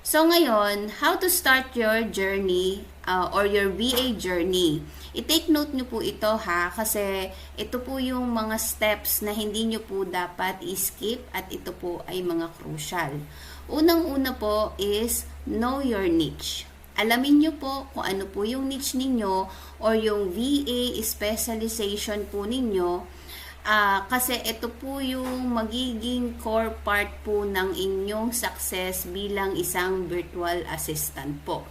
So ngayon, how to start your journey or your VA journey. I-take note nyo po ito ha, kasi ito po yung mga steps na hindi nyo po dapat i-skip at ito po ay mga crucial. Unang-una po is know your niche. Alamin nyo po kung ano po yung niche ninyo or yung VA specialization po ninyo. Kasi ito po yung magiging core part po ng inyong success bilang isang virtual assistant po.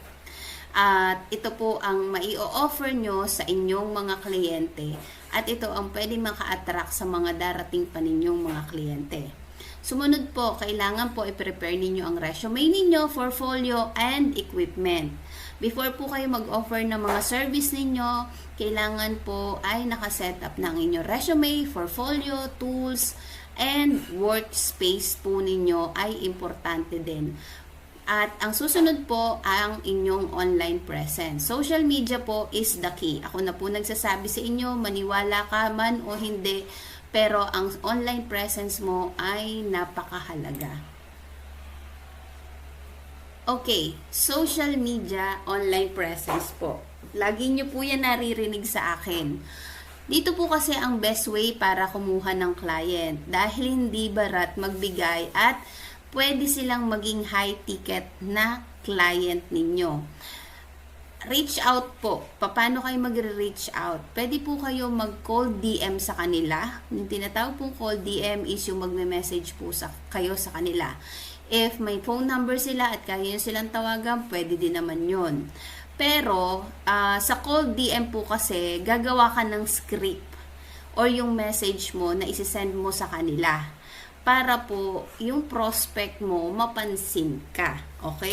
At ito po ang mai-offer nyo sa inyong mga kliyente. At ito ang pwede maka-attract sa mga darating pa ninyong mga kliyente. Sumunod po, kailangan po i-prepare ninyo ang resume ninyo, portfolio, and equipment. Before po kayo mag-offer ng mga service ninyo, kailangan po ay nakaset up ng inyong resume, portfolio, tools, and workspace po ninyo ay importante din. At ang susunod po ang inyong online presence. Social media po is the key. Ako na po nagsasabi sa inyo, maniwala ka man o hindi, pero ang online presence mo ay napakahalaga. Okay, social media, online presence po. Lagi nyo po yan naririnig sa akin. Dito po kasi ang best way para kumuha ng client dahil hindi barat magbigay at pwede silang maging high ticket na client ninyo. Reach out po. Paano kayo mag-reach out? Pwede po kayo mag-call DM sa kanila. Yung tinatawag pong call DM is yung magme-message po kayo sa kanila. If may phone number sila at kaya nyo silang tawagan, pwede din naman yun. Pero, sa call DM po kasi, gagawa ka ng script or yung message mo na isisend mo sa kanila para po yung prospect mo mapansin ka. Okay?